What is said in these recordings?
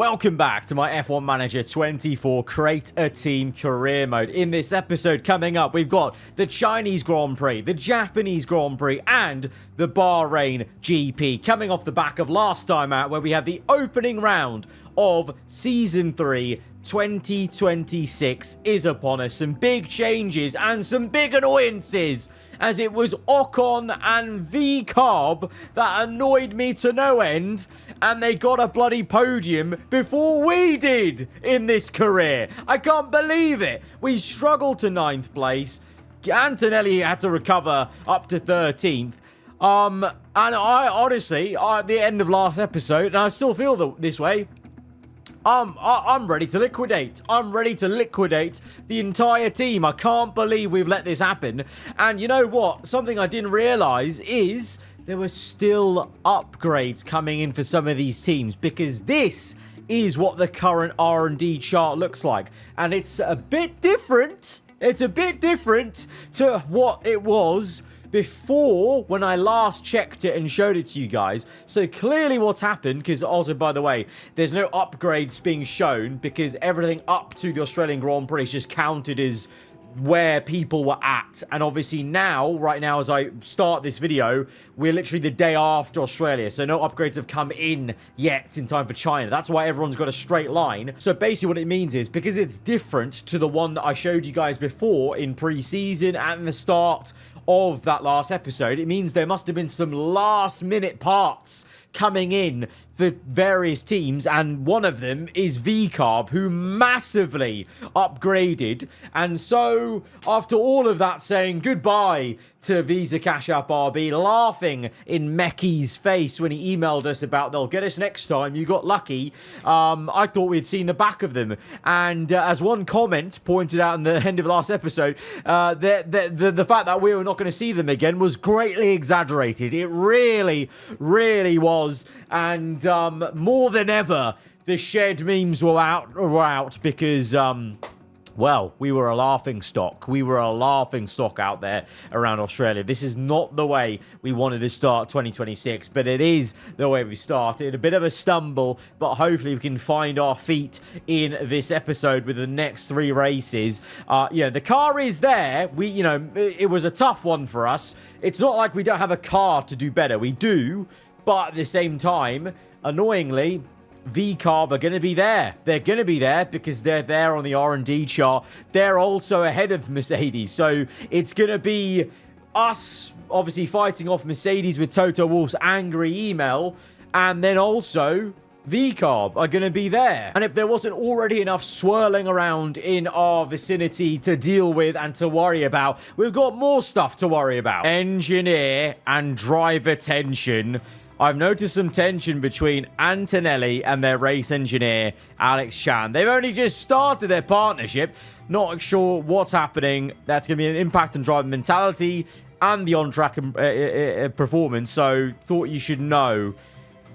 Welcome back to my F1 Manager 24 Create a Team Career Mode. In this episode coming up, we've got the Chinese Grand Prix, the Japanese Grand Prix, and the Bahrain GP. Coming off the back of last time out where we had the opening round of Season 3, 2026 is upon us. Some big changes and some big annoyances, as it was Ocon and VCarb that annoyed me to no end, and they got a bloody podium before we did in this career. I can't believe it. We struggled to 9th place. Antonelli had to recover up to 13th. And I honestly, at the end of last episode, and I still feel this way, I'm ready to liquidate. I'm ready to liquidate the entire team. I can't believe we've let this happen. And you know what? Something I didn't realize is there were still upgrades coming in for some of these teams, because this is what the current R&D chart looks like. And it's a bit different. It's a bit different to what it was before when I last checked it and showed it to you guys. So clearly what's happened, because also, by the way, there's no upgrades being shown because everything up to the Australian Grand Prix is just counted as where people were at. And obviously now, right now, as I start this video, we're literally the day after Australia, so no upgrades have come in yet in time for China. That's why everyone's got a straight line. So basically what it means is, because it's different to the one that I showed you guys before in pre-season and the start of that last episode, it means there must have been some last minute parts coming in for various teams, and one of them is VCarb, who massively upgraded. And so after all of that, saying goodbye to Visa Cash App RB, laughing in Meki's face when he emailed us about they'll get us next time, you got lucky, I thought we'd seen the back of them. And as one comment pointed out in the end of last episode, the fact that we were not going to see them again was greatly exaggerated. It really was. And more than ever, the shed memes were out because well, we were a laughing stock. We were a laughing stock out there around Australia. This is not the way we wanted to start 2026, but it is the way we started. A bit of a stumble, but hopefully we can find our feet in this episode with the next 3 races. Yeah, the car is there. It was a tough one for us. It's not like we don't have a car to do better. We do, but at the same time, annoyingly, VCarb are going to be there. They're going to be there because they're there on the R&D chart. They're also ahead of Mercedes. So it's going to be us obviously fighting off Mercedes with Toto Wolff's angry email. And then also VCarb are going to be there. And if there wasn't already enough swirling around in our vicinity to deal with and to worry about, we've got more stuff to worry about. Engineer and driver tension. I've noticed some tension between Antonelli and their race engineer, Alex Chan. They've only just started their partnership. Not sure what's happening. That's going to be an impact on driver mentality and the on-track performance. So, thought you should know.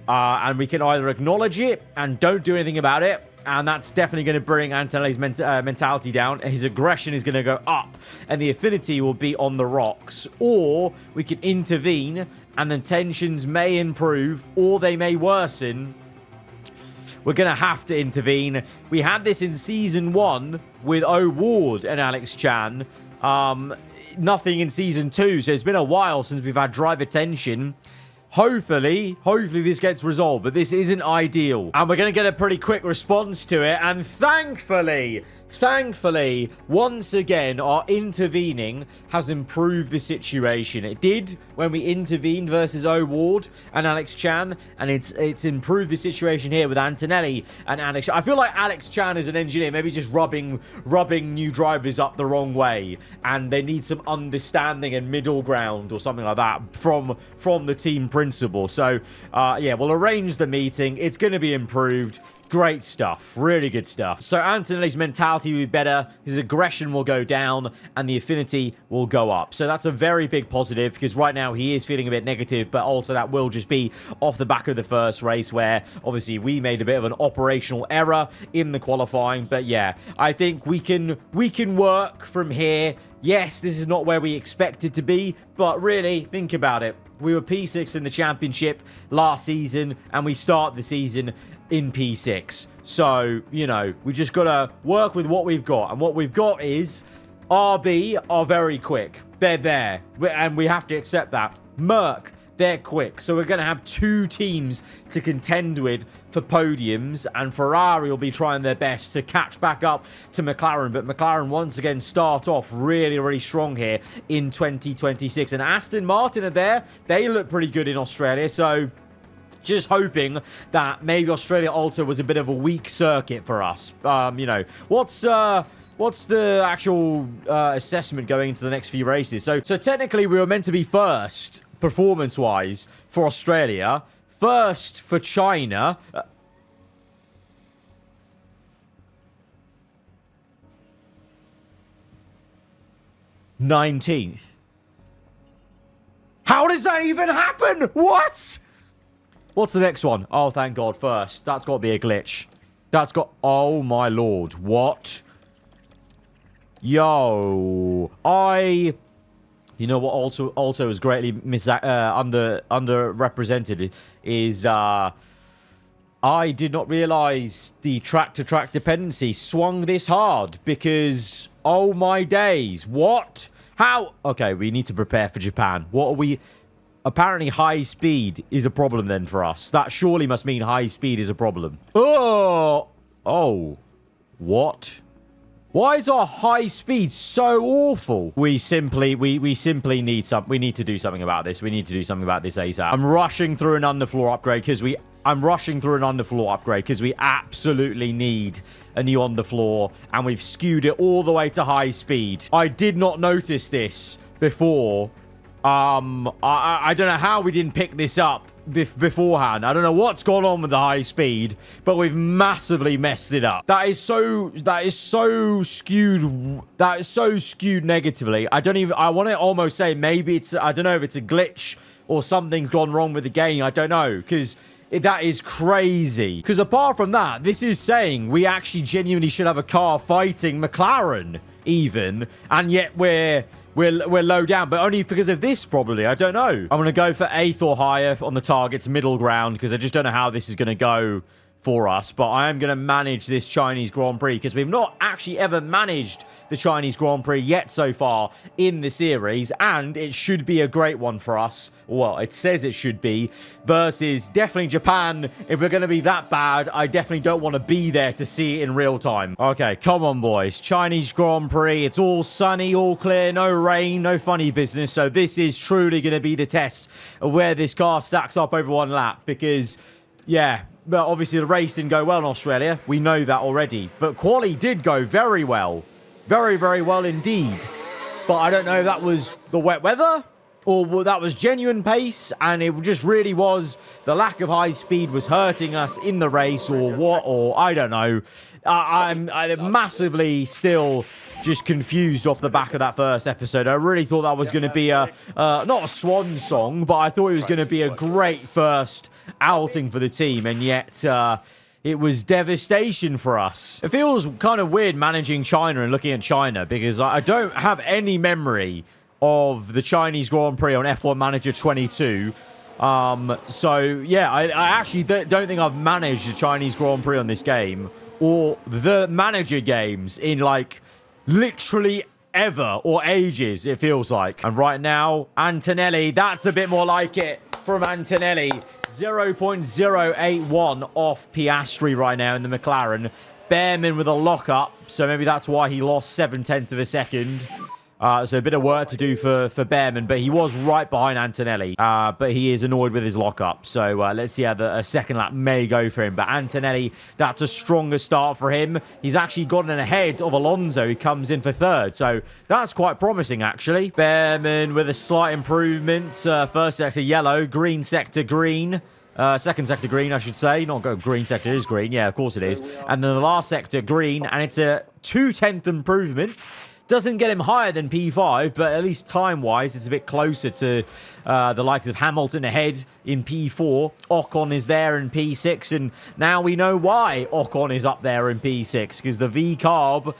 And we can either acknowledge it and don't do anything about it, and that's definitely going to bring Antonelli's mentality down. His aggression is going to go up, and the affinity will be on the rocks. Or we can intervene, and the tensions may improve, or they may worsen. We're going to have to intervene. We had this in Season 1 with O'Ward and Alex Chan. Nothing in Season 2, so it's been a while since we've had driver tension. Hopefully this gets resolved, but this isn't ideal. And we're going to get a pretty quick response to it. And thankfully, once again, our intervening has improved the situation. It did when we intervened versus O'Ward and Alex Chan, and it's improved the situation here with Antonelli and Alex. I feel like Alex Chan is an engineer, maybe just rubbing new drivers up the wrong way, and they need some understanding and middle ground or something like that from the team principal. So, yeah, we'll arrange the meeting. It's going to be improved. Great stuff. Really good stuff. So Antonelli's mentality will be better, his aggression will go down, and the affinity will go up. So that's a very big positive, because right now he is feeling a bit negative, but also that will just be off the back of the first race, where obviously we made a bit of an operational error in the qualifying. But yeah, I think we can work from here. Yes, this is not where we expected to be, but really, think about it. We were P6 in the championship last season, and we start the season in P6. So, you know, we just got to work with what we've got. And what we've got is RB are very quick. They're there. And we have to accept that. Merc, they're quick. So we're going to have 2 teams to contend with for podiums. And Ferrari will be trying their best to catch back up to McLaren. But McLaren once again start off really, really strong here in 2026. And Aston Martin are there. They look pretty good in Australia. So just hoping that maybe Australia also was a bit of a weak circuit for us. You know, what's the actual assessment going into the next few races? So technically we were meant to be first performance-wise for Australia, first for China. 19th. How does that even happen? What? What's the next one? Oh, thank God, first. That's got to be a glitch. That's got... Oh, my Lord. What? Yo. You know what also is greatly underrepresented is... I did not realize the track-to-track dependency swung this hard because... Oh, my days. What? How? Okay, we need to prepare for Japan. What are we... Apparently, high speed is a problem then for us. That surely must mean high speed is a problem. Oh! Oh. What? Why is our high speed so awful? We simply need we need to do something about this. We need to do something about this ASAP. I'm rushing through an underfloor upgrade because we absolutely need a new underfloor, and we've skewed it all the way to high speed. I did not notice this before. I don't know how we didn't pick this up beforehand. I don't know what's gone on with the high speed, but we've massively messed it up. That is so skewed. That is so skewed negatively. I want to almost say maybe it's, I don't know if it's a glitch or something's gone wrong with the game. I don't know, because that is crazy. Because apart from that, this is saying we actually genuinely should have a car fighting McLaren even, and yet we're low down, but only because of this, probably. I don't know. I'm going to go for 8th or higher on the target's middle ground, because I just don't know how this is going to go for us. But I am going to manage this Chinese Grand Prix, because we've not actually ever managed the Chinese Grand Prix yet so far in the series, and it should be a great one for us. Well, it says it should be, versus definitely Japan. If we're going to be that bad, I definitely don't want to be there to see it in real time. Okay, come on, boys. Chinese Grand Prix. It's all sunny, all clear, no rain, no funny business. So this is truly going to be the test of where this car stacks up over one lap, because, yeah, but obviously the race didn't go well in Australia. We know that already. But quali did go very well. Very, very well indeed. But I don't know if that was the wet weather or that was genuine pace, and it just really was the lack of high speed was hurting us in the race, or what, or I don't know. I'm massively still just confused off the back of that first episode. I really thought that was going to be not a swan song, but I thought it was going to be a great first outing for the team, and yet it was devastation for us. It feels kind of weird managing China and looking at China, because I don't have any memory of the Chinese Grand Prix on F1 Manager 22. So, yeah, I actually don't think I've managed the Chinese Grand Prix on this game, or the manager games in, like, literally ever, or ages, it feels like. And right now, Antonelli, that's a bit more like it from Antonelli. 0.081 off Piastri right now in the McLaren. Behrman with a lockup, so maybe that's why he lost 0.7 of a second. So a bit of work to do for Behrman, but he was right behind Antonelli. But he is annoyed with his lockup. So let's see how a second lap may go for him. But Antonelli, that's a stronger start for him. He's actually gotten ahead of Alonso, who comes in for 3rd. So that's quite promising, actually. Behrman with a slight improvement. First sector yellow, green sector green. Second sector green, I should say. Not green sector is green. Yeah, of course it is. And then the last sector green, and it's a 0.2 improvement. Doesn't get him higher than P5, but at least time-wise, it's a bit closer to the likes of Hamilton ahead in P4. Ocon is there in P6, and now we know why Ocon is up there in P6, because the V-Carb,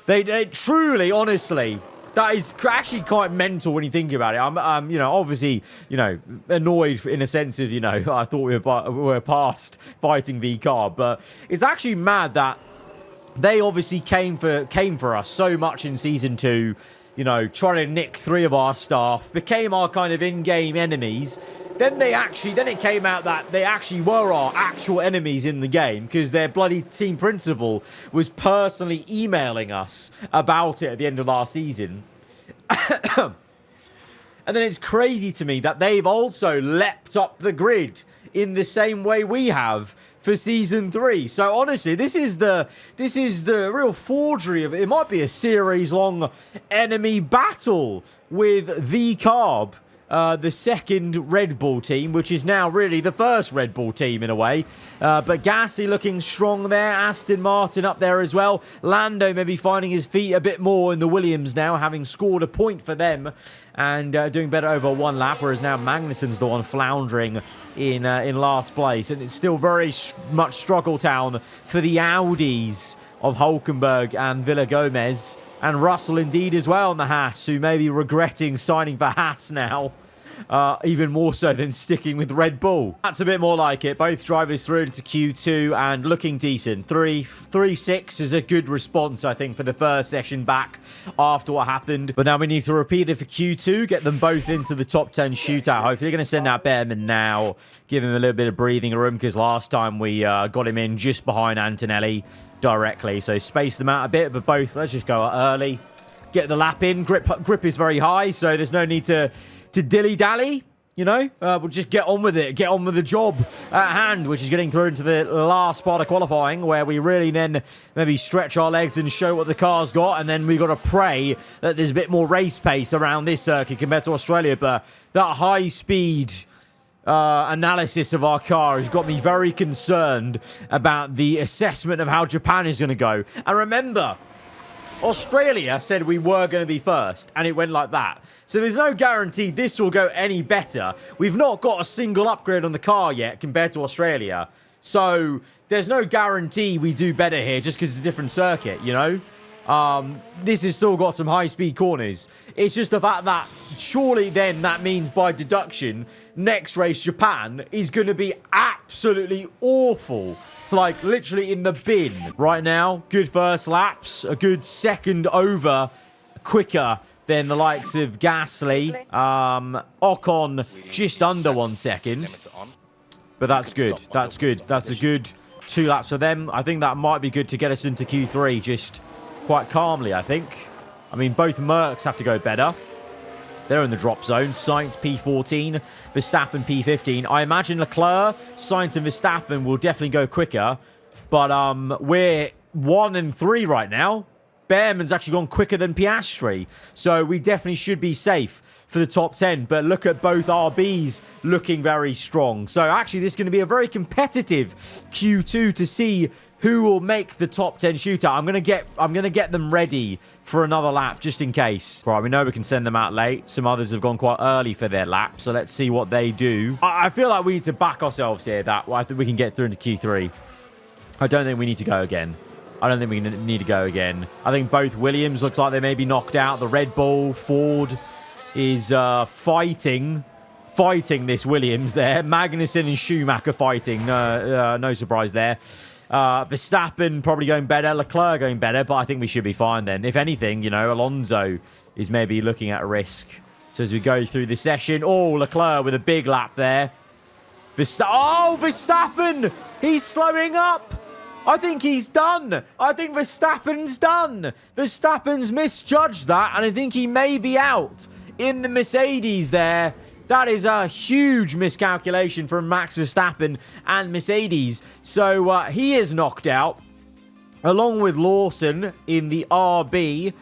they truly, honestly, That is actually quite mental when you think about it. I'm you know, obviously, you know, annoyed in a sense of, you know, I thought we were past fighting V-Carb, but it's actually mad that they obviously came for us so much in Season 2, you know, trying to nick 3 of our staff, became our kind of in-game enemies. Then it came out that they actually were our actual enemies in the game because their bloody team principal was personally emailing us about it at the end of last season. And then it's crazy to me that they've also leapt up the grid in the same way we have for Season 3. So honestly, this is the real forgery of it. It might be a series-long enemy battle with V-Carb. The second Red Bull team, which is now really the first Red Bull team in a way. But Gasly looking strong there. Aston Martin up there as well. Lando maybe finding his feet a bit more in the Williams now, having scored a point for them and doing better over 1 lap, whereas now Magnussen's the one floundering in last place. And it's still very much struggle town for the Audis of Hulkenberg and Villa-Gomez. And Russell indeed as well on the Haas, who may be regretting signing for Haas now. Even more so than sticking with Red Bull. That's a bit more like it. Both drivers through into Q2 and looking decent. 3-6 is a good response, I think, for the first session back after what happened. But now we need to repeat it for Q2, get them both into the top 10 shootout. Hopefully they're going to send out Behrman now, give him a little bit of breathing room, because last time we got him in just behind Antonelli directly. So space them out a bit, but both, let's just go early. Get the lap in. Grip is very high, so there's no need to dilly-dally, you know. We'll just get on with it. Get on with the job at hand, which is getting through into the last part of qualifying, where we really then maybe stretch our legs and show what the car's got, and then we got to pray that there's a bit more race pace around this circuit compared to Australia. But that high-speed analysis of our car has got me very concerned about the assessment of how Japan is going to go. And remember, Australia said we were going to be first, and it went like that. So there's no guarantee this will go any better. We've not got a single upgrade on the car yet compared to Australia. So there's no guarantee we do better here just because it's a different circuit, you know? This has still got some high-speed corners. It's just the fact that surely then that means by deduction, next race Japan is going to be absolutely awful. Like, literally in the bin. Right now, good first laps. A good second over quicker than the likes of Gasly. Ocon just under 1 second. But that's good. That's good. That's a good 2 laps for them. I think that might be good to get us into Q3 just quite calmly, I think. I mean, both Mercs have to go better. They're in the drop zone. Sainz P14, Verstappen P15. I imagine Leclerc, Sainz and Verstappen will definitely go quicker. But we're 1 and 3 right now. Behrman's actually gone quicker than Piastri. So we definitely should be safe for the top 10. But look at both RBs looking very strong. So actually, this is going to be a very competitive Q2 to see who will make the top 10 shootout. I'm gonna get them ready for another lap just in case. Right, we know we can send them out late. Some others have gone quite early for their lap, so let's see what they do. I feel like we need to back ourselves here. That I think we can get through into Q3. I don't think we need to go again. I don't think we need to go again. I think both Williams looks like they may be knocked out. The Red Bull, Ford is fighting this Williams there. Magnussen and Schumacher fighting. No surprise there. Verstappen probably going better. Leclerc going better, but I think we should be fine then. If anything, you know, Alonso is maybe looking at a risk. So as we go through the session, oh, Leclerc with a big lap there. Verstappen! He's slowing up! I think he's done. I think Verstappen's done. Verstappen's misjudged that, and I think he may be out in the Mercedes there. That is a huge miscalculation from Max Verstappen and Mercedes. So he is knocked out, along with Lawson in the RB.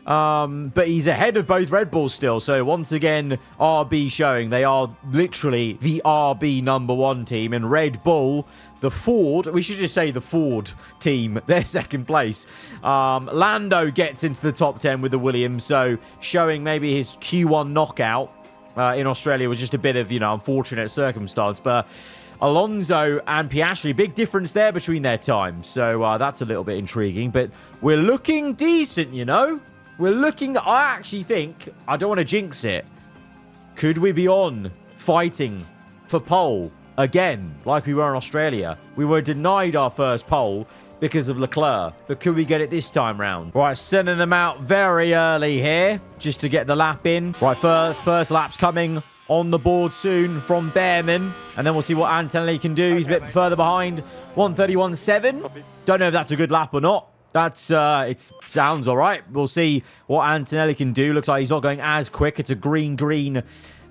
But he's ahead of both Red Bulls still. So once again, RB showing they are literally the RB #1 team. And Red Bull, the Ford, we should just say the Ford team, they're second place. Lando gets into the top 10 with the Williams. So showing maybe his Q1 knockout in Australia was just a bit of, you know, unfortunate circumstance. But Alonso and Piastri, big difference there between their times. So that's a little bit intriguing. But we're looking decent, you know. we're looking... I actually think... I don't want to jinx it. Could we be on fighting for pole again, like we were in Australia? We were denied our first pole because of Leclerc, but could we get it this time round? Right, sending them out very early here, just to get the lap in. Right, first lap's coming on the board soon from Behrman, and then we'll see what Antonelli can do. He's a bit further behind, 1:31.7. Don't know if that's a good lap or not. That's, it sounds all right. We'll see what Antonelli can do. Looks like he's not going as quick. It's a green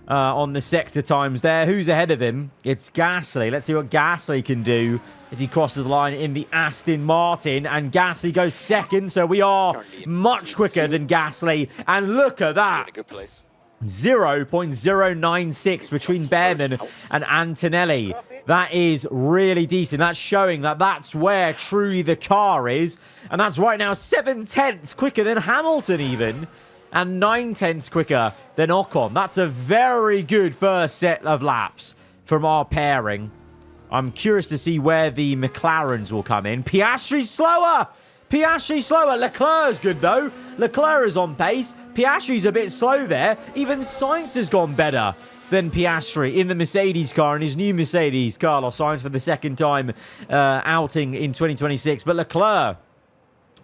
on the sector times there. Who's ahead of him? It's Gasly. Let's see what Gasly can do as he crosses the line in the Aston Martin. And Gasly goes second, so we are much quicker than Gasly. And look at that. 0.096 between Behrman and Antonelli. That is really decent. That's showing that that's where truly the car is. And that's right now 7/10 quicker than Hamilton even. And 9/10 quicker than Ocon. That's a very good first set of laps from our pairing. I'm curious to see where the McLarens will come in. Piastri's slower. Piastri's slower. Leclerc's good, though. Leclerc is on pace. Piastri's a bit slow there. Even Sainz has gone better than Piastri in the Mercedes car, in his new Mercedes. Carlos Sainz for the second time outing in 2026. But Leclerc,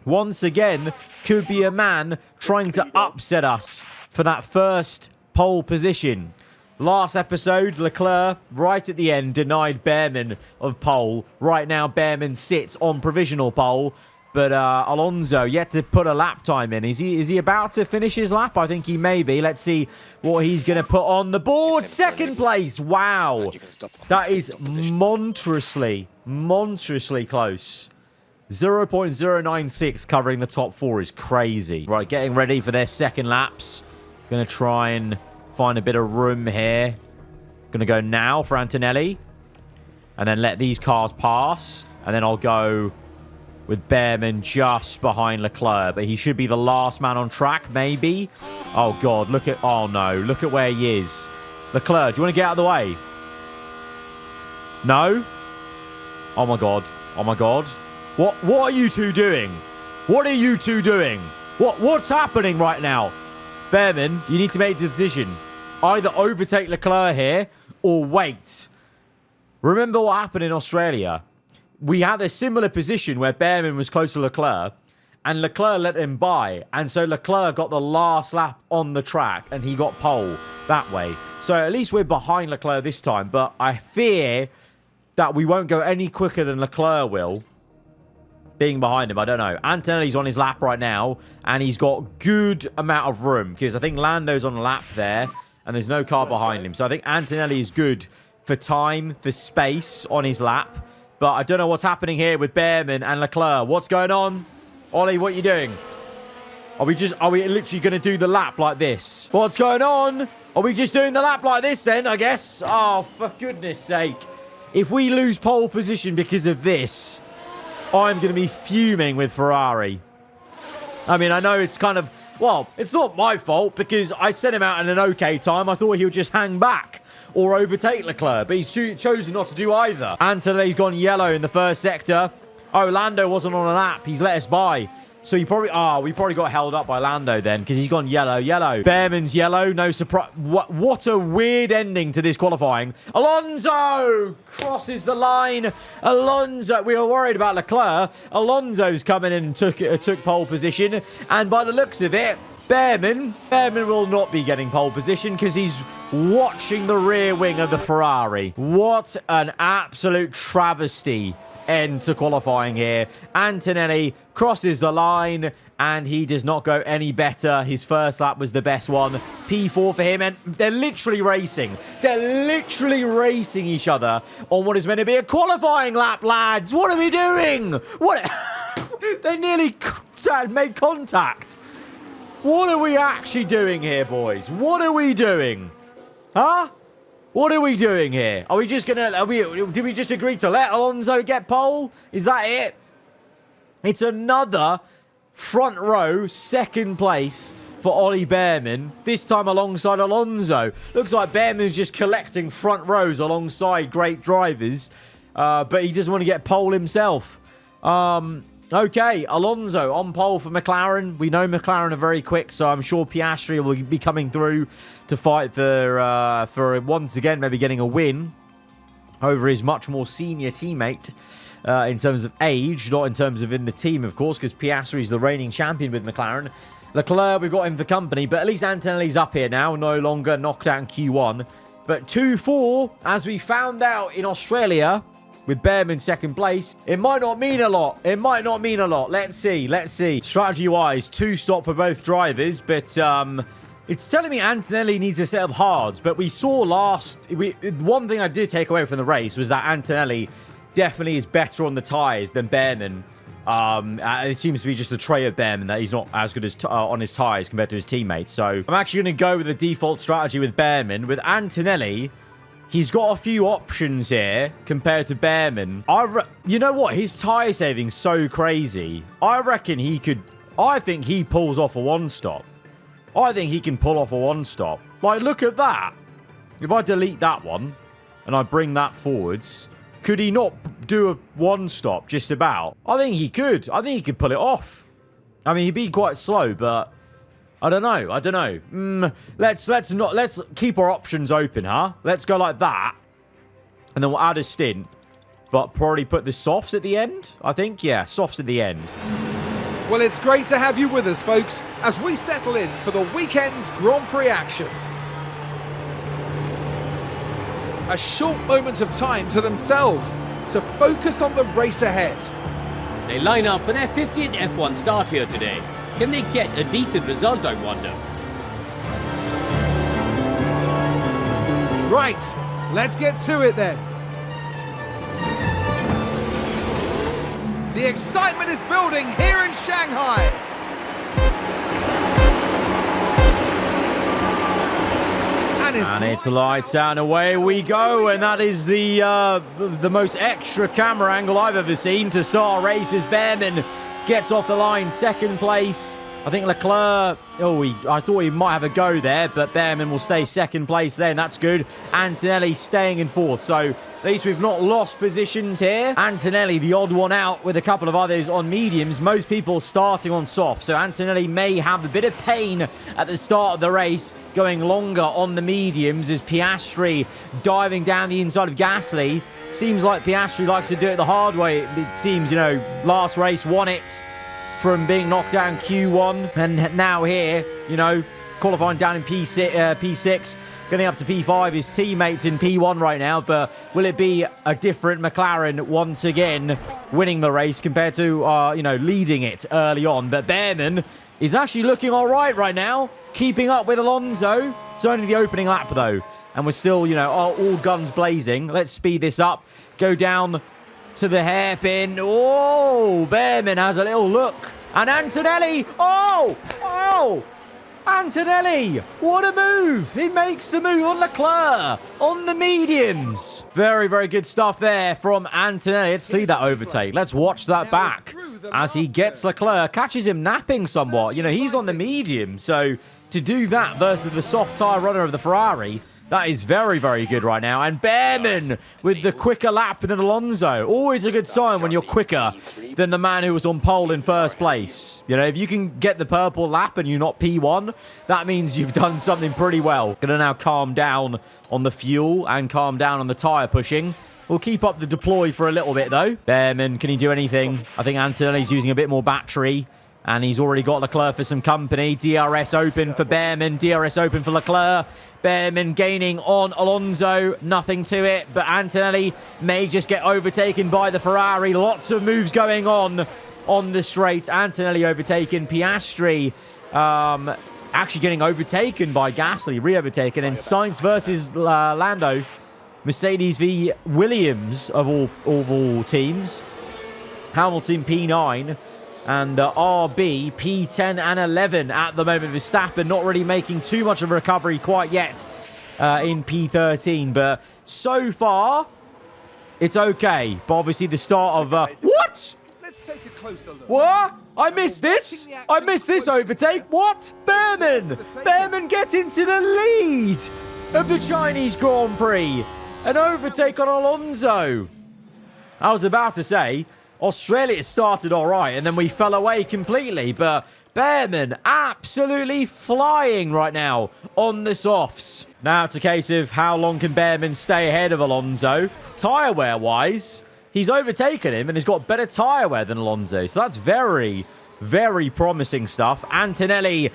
once again, could be a man trying to upset us for that first pole position. Last episode, Leclerc, right at the end, denied Behrman of pole. Right now, Behrman sits on provisional pole. But Alonso yet to put a lap time in. Is he about to finish his lap? I think he may be. Let's see what he's going to put on the board. Second place. Wow. That is monstrously close. 0.096 covering the top four is crazy. Right, getting ready for their second laps. Going to try and find a bit of room here. Going to go now for Antonelli. And then let these cars pass. And then I'll go with Behrman just behind Leclerc. But he should be the last man on track, maybe. Oh, God. Look at... Oh, no. Look at where he is. Leclerc, do you want to get out of the way? No? Oh, my God. Oh, my God. What are you two doing? What are you two doing? What's happening right now? Behrman, you need to make the decision. Either overtake Leclerc here or wait. Remember what happened in Australia? We had a similar position where Behrman was close to Leclerc and Leclerc let him by. And so Leclerc got the last lap on the track and he got pole that way. So at least we're behind Leclerc this time. But I fear that we won't go any quicker than Leclerc will. Being behind him, I don't know. Antonelli's on his lap right now, and he's got good amount of room, because I think Lando's on a lap there, and there's no car behind him. So I think Antonelli is good for time, for space on his lap. But I don't know what's happening here with Behrman and Leclerc. What's going on? Ollie, what are you doing? Are we literally going to do the lap like this? What's going on? Are we just doing the lap like this then, I guess? Oh, for goodness sake. If we lose pole position because of this, I'm going to be fuming with Ferrari. I mean, I know it's kind of... Well, it's not my fault because I sent him out in an okay time. I thought he would just hang back or overtake Leclerc, but he's chosen not to do either. Antonelli's gone yellow in the first sector. Oh, Lando wasn't on a lap. He's let us by. So he probably... we probably got held up by Lando then because he's gone yellow. Behrman's yellow. No surprise. What a weird ending to this qualifying. Alonso crosses the line. Alonso... We were worried about Leclerc. Alonso's come in and took pole position. And by the looks of it, Behrman will not be getting pole position because he's watching the rear wing of the Ferrari. What an absolute travesty end to qualifying here. Antonelli crosses the line and he does not go any better. His first lap was the best one. P4 for him, and they're literally racing. They're literally racing each other on what is meant to be a qualifying lap, lads. What are we doing? What? They nearly made contact. What are we actually doing here, boys? What are we doing? Huh? What are we doing here? Are we just gonna... Did we just agree to let Alonso get pole? Is that it? It's another front row, second place for Ollie Behrman. This time alongside Alonso. Looks like Behrman's just collecting front rows alongside great drivers. But he doesn't want to get pole himself. Okay, Alonso on pole for McLaren. We know McLaren are very quick, so I'm sure Piastri will be coming through to fight for once again maybe getting a win over his much more senior teammate in terms of age, not in terms of in the team, of course, because Piastri is the reigning champion with McLaren. Leclerc, we've got him for company, but at least Antonelli's up here now, no longer knocked out in Q1. But 2-4, as we found out in Australia, with Behrman second place, it might not mean a lot. It might not mean a lot. Let's see. Let's see. Strategy-wise, 2-stop for both drivers, but it's telling me Antonelli needs to set up hards. But we saw one thing I did take away from the race was that Antonelli definitely is better on the tyres than Behrman. It seems to be just a trait of Behrman that he's not as good as on his tyres compared to his teammates. So I'm actually going to go with the default strategy with Behrman. With Antonelli, he's got a few options here compared to Behrman. You know what? His tyre saving's so crazy. I reckon he could... I think he pulls off a one-stop. I think he can pull off a one-stop. Like, look at that. If I delete that one and I bring that forwards, could he not do a one-stop just about? I think he could. I think he could pull it off. I mean, he'd be quite slow, but... I don't know. I don't know. Let's keep our options open, huh? Let's go like that. And then we'll add a stint. But probably put the softs at the end, I think. Yeah, softs at the end. Well, it's great to have you with us, folks, as we settle in for the weekend's Grand Prix action. A short moment of time to themselves to focus on the race ahead. They line up for their 50th F1 start here today. Can they get a decent result, I wonder? Right, let's get to it then. The excitement is building here in Shanghai. And it's lights out and away we go. And that is the most extra camera angle I've ever seen to start a race as Behrman gets off the line, second place. I think Leclerc, I thought he might have a go there, but Behrman will stay second place there, and that's good. Antonelli staying in fourth, so at least we've not lost positions here. Antonelli, the odd one out, with a couple of others on mediums. Most people starting on soft, so Antonelli may have a bit of pain at the start of the race, going longer on the mediums as Piastri diving down the inside of Gasly. Seems like Piastri likes to do it the hard way. It seems, you know, last race won it from being knocked out in Q1. And now here, you know, qualifying down in P6, getting up to P5. His teammates in P1 right now. But will it be a different McLaren once again winning the race compared to, you know, leading it early on? But Behrman is actually looking all right now, keeping up with Alonso. It's only the opening lap, though. And we're still, you know, all guns blazing. Let's speed this up. Go down to the hairpin. Oh, Behrman has a little look. And Antonelli. Oh! Antonelli. What a move. He makes the move on Leclerc. On the mediums. Very, very good stuff there from Antonelli. Let's see that overtake. Let's watch that back as he gets Leclerc. Catches him napping somewhat. You know, he's on the medium. So to do that versus the soft tyre runner of the Ferrari, that is very, very good right now. And Behrman with the quicker lap than Alonso. Always a good sign when you're quicker than the man who was on pole in first place. You know, if you can get the purple lap and you're not P1, that means you've done something pretty well. Gonna now calm down on the fuel and calm down on the tyre pushing. We'll keep up the deploy for a little bit, though. Behrman, can he do anything? I think Antonelli's using a bit more battery. And he's already got Leclerc for some company. DRS open for Behrman. DRS open for Leclerc. Behrman gaining on Alonso. Nothing to it. But Antonelli may just get overtaken by the Ferrari. Lots of moves going on the straight. Antonelli overtaken. Piastri actually getting overtaken by Gasly. Re-overtaken. And Sainz versus Lando. Mercedes v Williams of all teams. Hamilton P9. And RB, P10 and 11 at the moment. Verstappen not really making too much of a recovery quite yet in P13. But so far, it's okay. But obviously the start of... What? Let's take a closer look. What? I missed this. I missed this overtake. What? Behrman. Behrman gets into the lead of the Chinese Grand Prix. An overtake on Alonso. I was about to say... Australia started all right, and then we fell away completely. But Bearman absolutely flying right now on the softs. Now it's a case of how long can Bearman stay ahead of Alonso. Tyre wear-wise, he's overtaken him and has got better tyre wear than Alonso. So that's very, very promising stuff. Antonelli...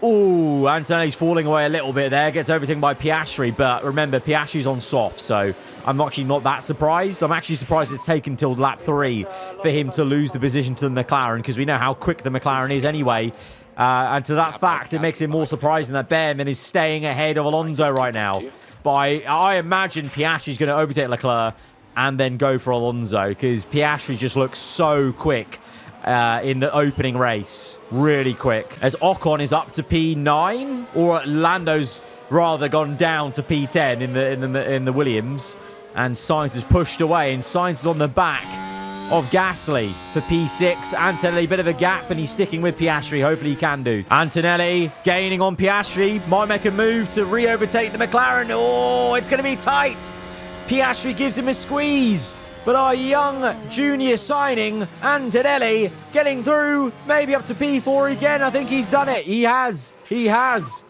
Ooh, Antonelli's falling away a little bit there. Gets overtaken by Piastri. But remember, Piastri's on soft, so I'm actually not that surprised. I'm actually surprised it's taken till lap 3 for him to lose the position to the McLaren, because we know how quick the McLaren is anyway. And to that fact, it makes it more surprising that Bearman is staying ahead of Alonso right now. But I imagine Piastri's going to overtake Leclerc and then go for Alonso, because Piastri just looks so quick in the opening race. Really quick. As Ocon is up to P9, or Lando's rather gone down to P10 in the Williams, and Sainz is pushed away, and Sainz is on the back of Gasly for P6. Antonelli, bit of a gap, and he's sticking with Piastri. Hopefully he can do. Antonelli gaining on Piastri. Might make a move to re-overtake the McLaren. Oh, it's going to be tight. Piastri gives him a squeeze. But our young junior signing, Antonelli, getting through, maybe up to P4 again. I think he's done it. He has. He has.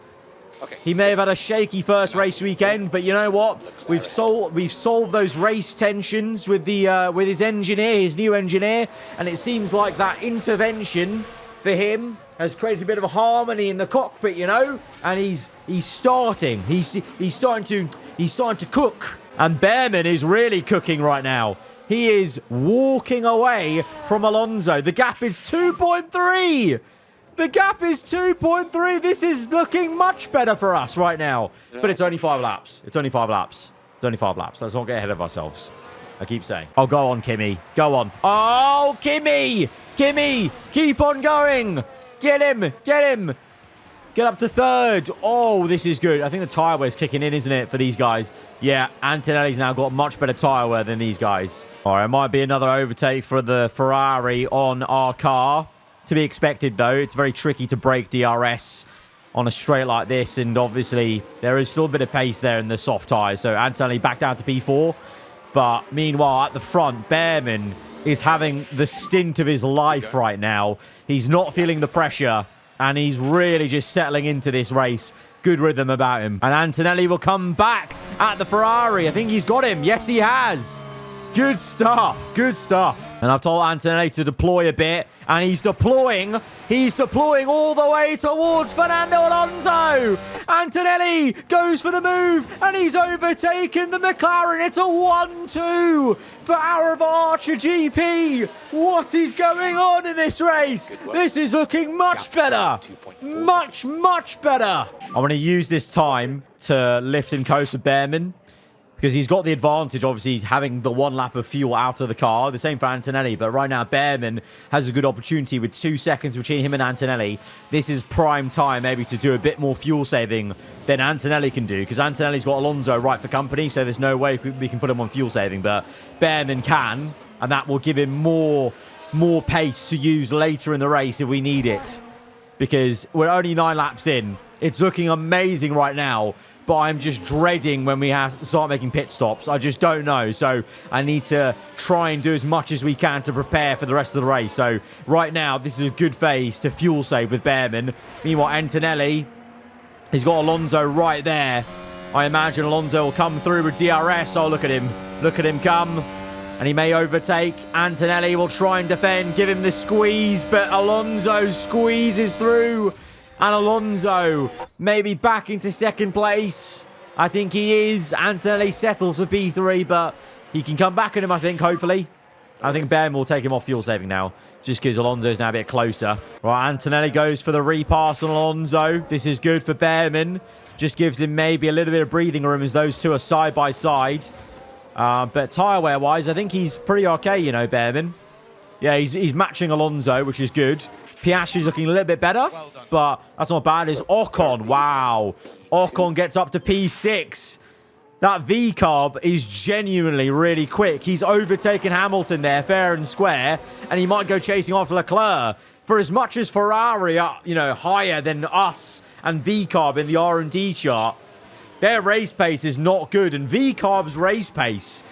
Okay. He may have had a shaky first race weekend, but you know what? We've solved those race tensions with his engineer, his new engineer, and it seems like that intervention for him has created a bit of a harmony in the cockpit, you know. And he's starting to cook. And Bearman is really cooking right now. He is walking away from Alonso. The gap is 2.3. The gap is 2.3. This is looking much better for us right now. But it's only 5 laps. It's only 5 laps. It's only 5 laps. Let's not get ahead of ourselves. I keep saying. Oh, go on, Kimi. Go on. Oh, Kimi. Kimi, keep on going. Get him. Get him. Get up to 3rd. Oh, this is good. I think the tyre wear's kicking in, isn't it, for these guys? Yeah, Antonelli's now got much better tyre wear than these guys. All right, it might be another overtake for the Ferrari on our car. To be expected, though. It's very tricky to break DRS on a straight like this, and obviously there is still a bit of pace there in the soft tyres. So Antonelli back down to P4. But meanwhile, at the front, Bearman is having the stint of his life right now. He's not feeling the pressure. And he's really just settling into this race. Good rhythm about him. And Antonelli will come back at the Ferrari. I think he's got him. Yes, he has. Good stuff. Good stuff. And I've told Antonelli to deploy a bit. And he's deploying. He's deploying all the way towards Fernando Alonso. Antonelli goes for the move. And he's overtaken the McLaren. It's a 1-2 for aarava Archer GP. What is going on in this race? This is looking much better. Much, much better. I want to use this time to lift and coast with Bearman, because he's got the advantage, obviously, having the 1 lap of fuel out of the car. The same for Antonelli. But right now, Bearman has a good opportunity with 2 seconds between him and Antonelli. This is prime time, maybe, to do a bit more fuel saving than Antonelli can do, because Antonelli's got Alonso right for company, so there's no way we can put him on fuel saving. But Bearman can, and that will give him more pace to use later in the race if we need it. Because we're only 9 laps in. It's looking amazing right now. But I'm just dreading when we start making pit stops. I just don't know. So I need to try and do as much as we can to prepare for the rest of the race. So right now, this is a good phase to fuel save with Bearman. Meanwhile, Antonelli, he's got Alonso right there. I imagine Alonso will come through with DRS. Oh, look at him. Look at him come. And he may overtake. Antonelli will try and defend, give him the squeeze. But Alonso squeezes through. And Alonso maybe back into 2nd place. I think he is. Antonelli settles for P3, but he can come back at him, I think, hopefully. I think Bearman will take him off fuel saving now, just because Alonso's now a bit closer. Right, Antonelli goes for the repass on Alonso. This is good for Bearman. Just gives him maybe a little bit of breathing room as those two are side by side. But tyre wear-wise, I think he's pretty okay, you know, Bearman. Yeah, he's matching Alonso, which is good. Piastri's looking a little bit better, but that's not bad. It's Ocon. Wow. Ocon gets up to P6. That V-carb is genuinely really quick. He's overtaken Hamilton there, fair and square, and he might go chasing after Leclerc. For as much as Ferrari are, you know, higher than us and V-carb in the R&D chart, their race pace is not good, and V-carb's race pace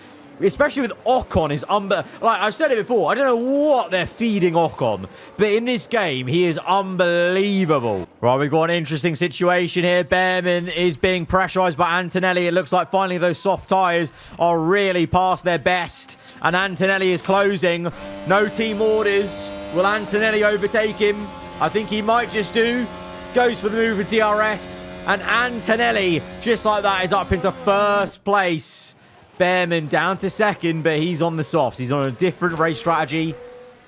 especially with Ocon, is like I've said it before. I don't know what they're feeding Ocon, but in this game, he is unbelievable. Right, we've got an interesting situation here. Behrman is being pressurized by Antonelli. It looks like finally those soft tires are really past their best, and Antonelli is closing. No team orders. Will Antonelli overtake him? I think he might just do. Goes for the move with DRS, and Antonelli, just like that, is up into first place. Behrman down to second, but he's on the softs. He's on a different race strategy.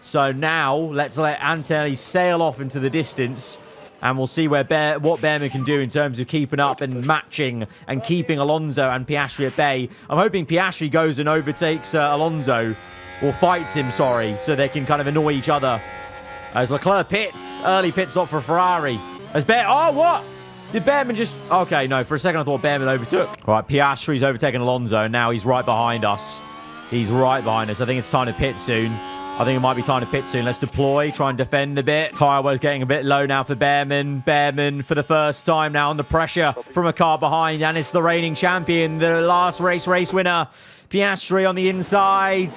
So now, let's let Antonelli sail off into the distance, and we'll see what Behrman can do in terms of keeping up and matching and keeping Alonso and Piastri at bay. I'm hoping Piastri goes and overtakes Alonso, or fights him, sorry, so they can kind of annoy each other. As Leclerc pits, early pit stop for Ferrari. As oh, what? Did Behrman just... Okay, no, for a second I thought Behrman overtook. All right, Piastri's overtaken Alonso, and now he's right behind us. He's right behind us. I think it's time to pit soon. I think it might be time to pit soon. Let's deploy, try and defend a bit. Tyre weight's getting a bit low now for Behrman. Behrman, for the first time now, under pressure from a car behind, and it's the reigning champion, the last race winner. Piastri on the inside.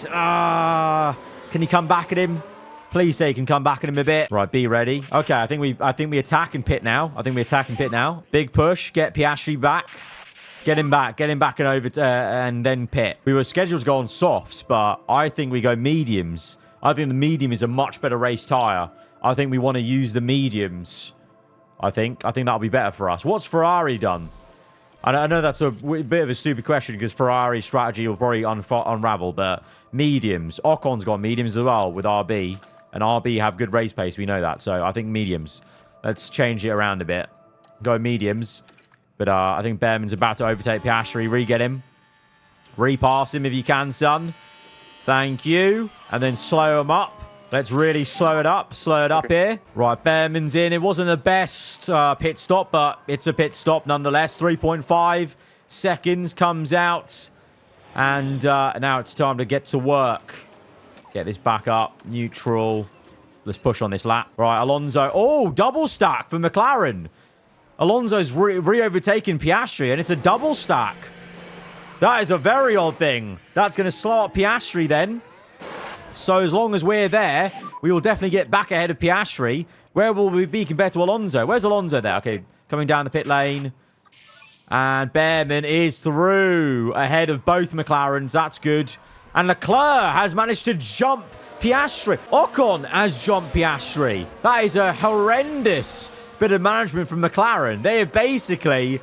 Can he come back at him? Please say he can come back at him a bit. Right, be ready. Okay, I think we attack and pit now. Big push. Get Piastri back. Get him back and over and then pit. We were scheduled to go on softs, but I think we go mediums. I think the medium is a much better race tire. I think we want to use the mediums. I think that'll be better for us. What's Ferrari done? I know that's a bit of a stupid question because Ferrari's strategy will probably unravel, but mediums. Ocon's got mediums as well with RB. And RB have good race pace. We know that. So I think mediums. Let's change it around a bit. Go mediums. But I think Behrman's about to overtake Piastri. Re-get him. Repass him if you can, son. Thank you. And then slow him up. Let's really slow it up. Slow it up here. Right, Behrman's in. It wasn't the best pit stop, but it's a pit stop nonetheless. 3.5 seconds comes out. And now it's time to get to work. Get this back up. Neutral. Let's push on this lap. Right, Alonso. Oh, double stack for McLaren. Alonso's re-overtaking Piastri, and it's a double stack. That is a very odd thing. That's going to slow up Piastri then. So as long as we're there, we will definitely get back ahead of Piastri. Where will we be compared to Alonso? Where's Alonso there? Okay, coming down the pit lane. And Behrman is through ahead of both McLarens. That's good. And Leclerc has managed to jump Piastri. Ocon has jumped Piastri. That is a horrendous bit of management from McLaren. They have basically,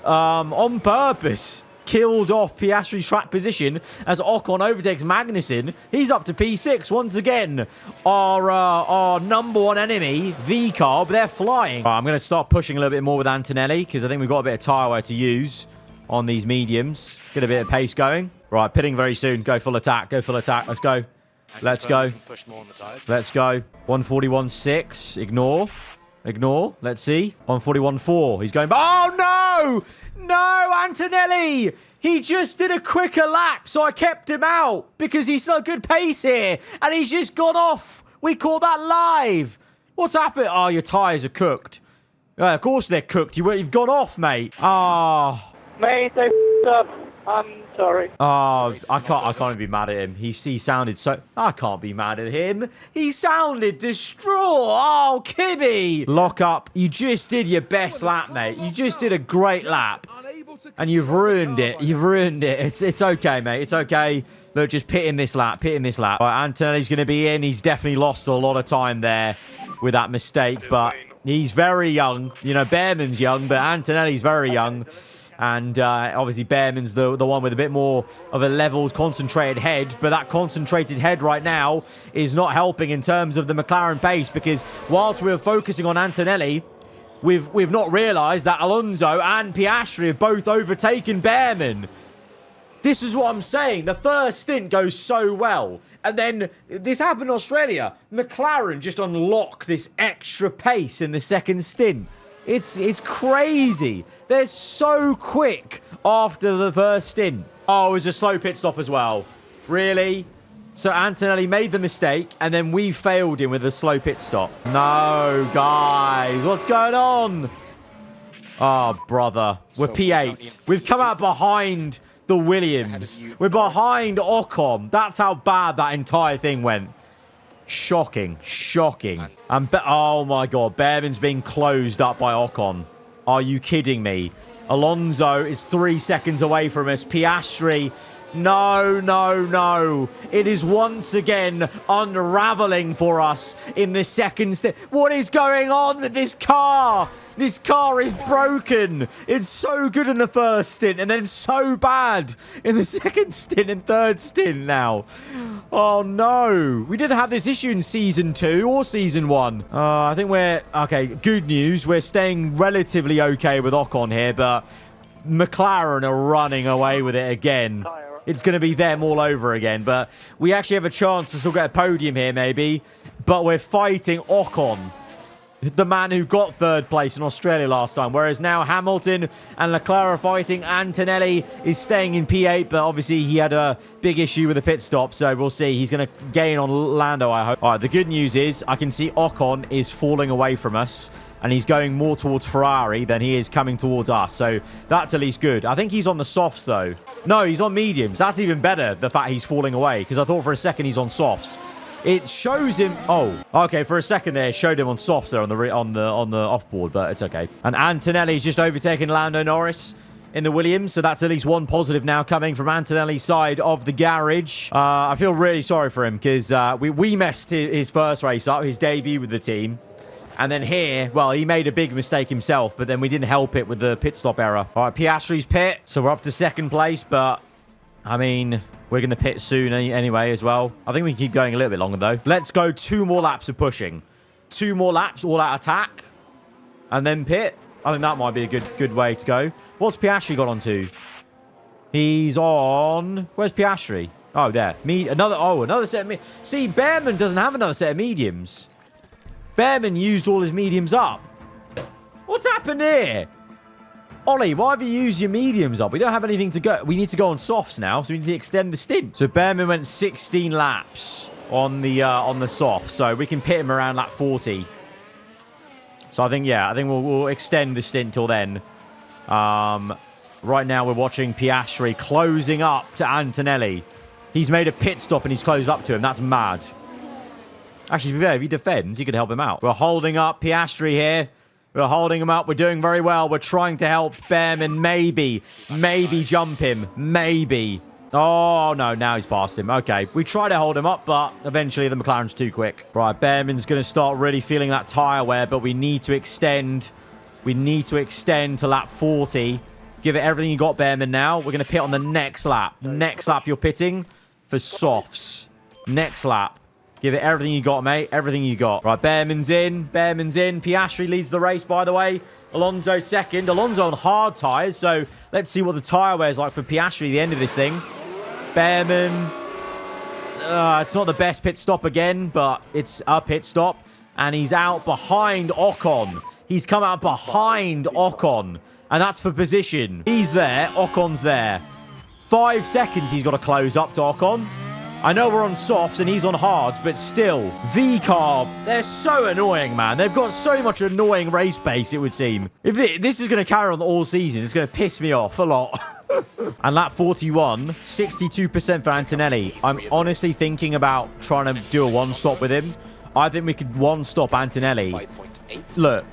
on purpose, killed off Piastri's track position as Ocon overtakes Magnussen. He's up to P6 once again. Our number one enemy, V-Carb, they're flying. Right, I'm going to start pushing a little bit more with Antonelli because I think we've got a bit of tyre wear to use on these mediums. Get a bit of pace going. Right, pitting very soon. Go full attack. Go full attack. Let's go. Let's go. Let's go. 141.6. Ignore. Ignore. Let's see. 141.4. He's going... Oh, no! No, Antonelli! He just did a quicker lap, so I kept him out because he's got good pace here, and he's just gone off. We call that live. What's happened? Oh, your tyres are cooked. Of course they're cooked. You've gone off, mate. Ah. Mate, I f***ed up. I'm sorry. Oh, I can't be mad at him. He sounded so... I can't be mad at him. He sounded distraught. Oh, Kibby. Lock up. You just did your best lap, mate. You just did a great lap. And you've ruined it. You've ruined it. It's okay, mate. It's okay. Look, just pit in this lap. Pit in this lap. Right, Antonelli's going to be in. He's definitely lost a lot of time there with that mistake. But he's very young. You know, Behrman's young, but Antonelli's very young. And obviously Behrman's the one with a bit more of a levels concentrated head. But that concentrated head right now is not helping in terms of the McLaren pace. Because whilst we're focusing on Antonelli, we've not realised that Alonso and Piastri have both overtaken Behrman. This is what I'm saying. The first stint goes so well. And then this happened in Australia. McLaren just unlock this extra pace in the second stint. It's crazy. They're so quick after the first stint. Oh, it was a slow pit stop as well. Really? So Antonelli made the mistake, and then we failed him with a slow pit stop. No, guys. What's going on? Oh, brother. We're P8. We've come out behind the Williams. We're behind Ocon. That's how bad that entire thing went. Shocking. Shocking. And oh my God. Behrman's being closed up by Ocon. Are you kidding me? Alonso is 3 seconds away from us. Piastri. No, no, no. It is once again unraveling for us in the second stint. What is going on with this car? This car is broken. It's so good in the first stint and then so bad in the second stint and third stint now. Oh, no. We didn't have this issue in Season 2 or Season 1. I think we're... Okay, good news. We're staying relatively okay with Ocon here, but McLaren are running away with it again. It's going to be them all over again, but we actually have a chance to still get a podium here, maybe. But we're fighting Ocon, the man who got third place in Australia last time, whereas now Hamilton and Leclerc are fighting. Antonelli is staying in P8, but obviously he had a big issue with the pit stop, so we'll see. He's going to gain on Lando, I hope. All right, the good news is I can see Ocon is falling away from us, and he's going more towards Ferrari than he is coming towards us. So that's at least good. I think he's on the softs, though. No, he's on mediums. That's even better, the fact he's falling away, because I thought for a second he's on softs. It shows him... Oh, okay. For a second there, it showed him on softs there on the off-board, but it's okay. And Antonelli's just overtaken Lando Norris in the Williams, so that's at least one positive now coming from Antonelli's side of the garage. I feel really sorry for him, because we messed his first race up, his debut with the team. And then here, well, he made a big mistake himself, but then we didn't help it with the pit stop error. All right, Piastri's pit. So we're up to second place, but, I mean, we're going to pit soon anyway as well. I think we can keep going a little bit longer, though. Let's go 2 more laps of pushing. 2 more laps, all out attack, and then pit. I think that might be a good way to go. What's Piastri got on to? He's on... Where's Piastri? Oh, there. Another set of... See, Behrman doesn't have another set of mediums. Behrman used all his mediums up. What's happened here? Ollie, why have you used your mediums up? We don't have anything to go. We need to go on softs now, so we need to extend the stint. So Behrman went 16 laps on the soft, so we can pit him around lap 40. So I think we'll extend the stint till then. Right now we're watching Piastri closing up to Antonelli. He's made a pit stop and he's closed up to him. That's mad. Actually, to be fair, if he defends, he could help him out. We're holding up Piastri here. We're holding him up. We're doing very well. We're trying to help Behrman. Maybe jump him. Maybe. Oh, no. Now he's past him. Okay. We try to hold him up, but eventually the McLaren's too quick. Right. Behrman's going to start really feeling that tyre wear, but we need to extend. We need to extend to lap 40. Give it everything you got, Behrman, now. We're going to pit on the next lap. Next lap, you're pitting for softs. Next lap. Give it everything you got, mate. Everything you got. Right, Behrman's in. Behrman's in. Piastri leads the race, by the way. Alonso second. Alonso on hard tyres, so let's see what the tyre wear is like for Piastri at the end of this thing. Behrman. It's not the best pit stop again, but it's a pit stop. And he's out behind Ocon. He's come out behind Ocon. And that's for position. He's there. Ocon's there. 5 seconds he's got to close up to Ocon. I know we're on softs and he's on hards, but still. V-Carb, they're so annoying, man. They've got so much annoying race pace, it would seem. If this is going to carry on all season, it's going to piss me off a lot. And lap 41, 62% for Antonelli. I'm honestly thinking about trying to do a one-stop with him. I think we could one-stop Antonelli. Look,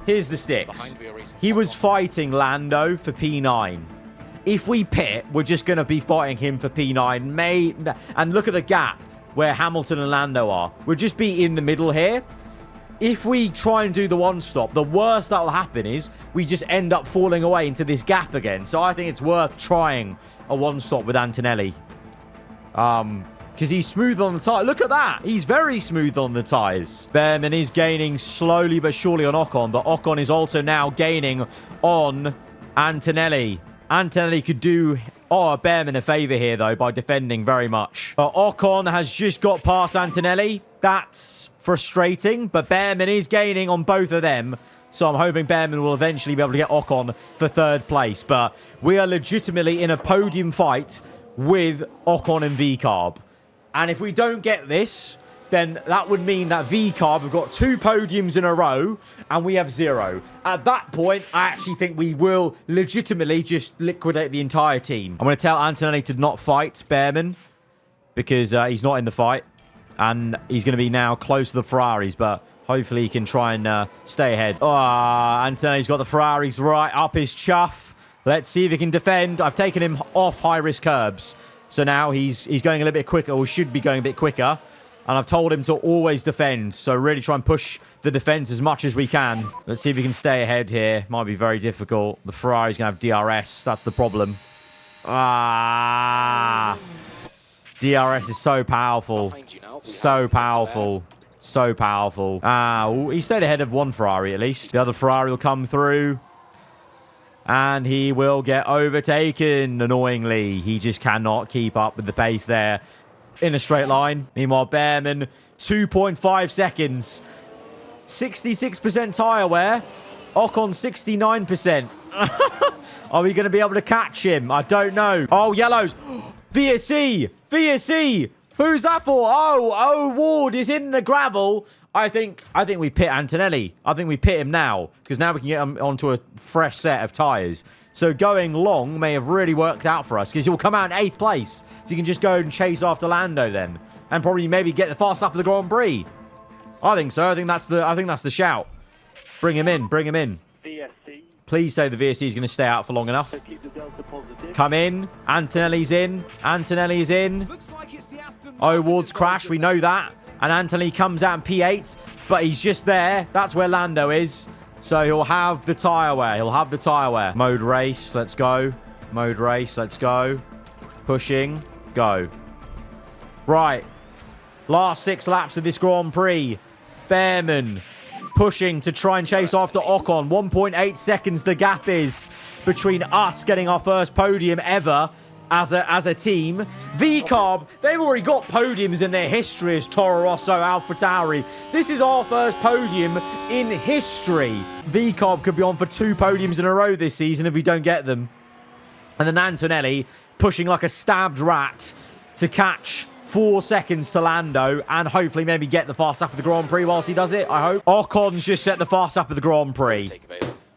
here's the sticks. He was fighting Lando for P9. If we pit, we're just going to be fighting him for P9. And look at the gap where Hamilton and Lando are. We'll just be in the middle here. If we try and do the one-stop, the worst that will happen is we just end up falling away into this gap again. So I think it's worth trying a one-stop with Antonelli. Because he's smooth on the tyre. Look at that. He's very smooth on the tyres. Behrman is gaining slowly but surely on Ocon. But Ocon is also now gaining on Antonelli. Antonelli could do Behrman a favour here, though, by defending very much. Ocon has just got past Antonelli. That's frustrating, but Behrman is gaining on both of them. So I'm hoping Behrman will eventually be able to get Ocon for third place. But we are legitimately in a podium fight with Ocon and V-Carb. And if we don't get this, then that would mean that VCarb have got 2 podiums in a row and we have 0. At that point, I actually think we will legitimately just liquidate the entire team. I'm going to tell Antonelli to not fight Bearman because he's not in the fight. And he's going to be now close to the Ferraris, but hopefully he can try and stay ahead. Oh, Antonelli's got the Ferraris right up his chuff. Let's see if he can defend. I've taken him off high-risk curbs. So now he's going a little bit quicker, or should be going a bit quicker. And I've told him to always defend. So really try and push the defense as much as we can. Let's see if we can stay ahead here. Might be very difficult. The Ferrari's going to have DRS. That's the problem. DRS is so powerful. So powerful. So powerful. He stayed ahead of one Ferrari at least. The other Ferrari will come through. And he will get overtaken, annoyingly. He just cannot keep up with the pace there in a straight line. Meanwhile, Bearman, 2.5 seconds. 66% tyre wear. Ocon, 69%. Are we going to be able to catch him? I don't know. Oh, yellows. VSC. VSC. Who's that for? Oh, Ward is in the gravel. I think we pit Antonelli. I think we pit him now, because now we can get him onto a fresh set of tyres. So going long may have really worked out for us, because he'll come out in 8th place. So you can just go and chase after Lando then, and probably maybe get the fast lap of the Grand Prix. I think so. I think that's the shout. Bring him in. Bring him in. VSC. Please say the VSC is going to stay out for long enough. Come in. Antonelli's in. Antonelli's in. Oh, Ward's crash. We know that. And Anthony comes out in P8, but he's just there. That's where Lando is. So he'll have the tyre wear. He'll have the tyre wear. Mode race. Let's go. Mode race. Let's go. Pushing. Go. Right. Last 6 laps of this Grand Prix. Bearman pushing to try and chase after Ocon. 1.8 seconds the gap is between us getting our first podium ever as a team. VCarb, they've already got podiums in their history as Toro Rosso, AlphaTauri. This is our first podium in history. VCarb could be on for 2 podiums in a row this season if we don't get them. And then Antonelli pushing like a stabbed rat to catch 4 seconds to Lando and hopefully maybe get the fast lap of the Grand Prix whilst he does it, I hope. Ocon's just set the fast lap of the Grand Prix.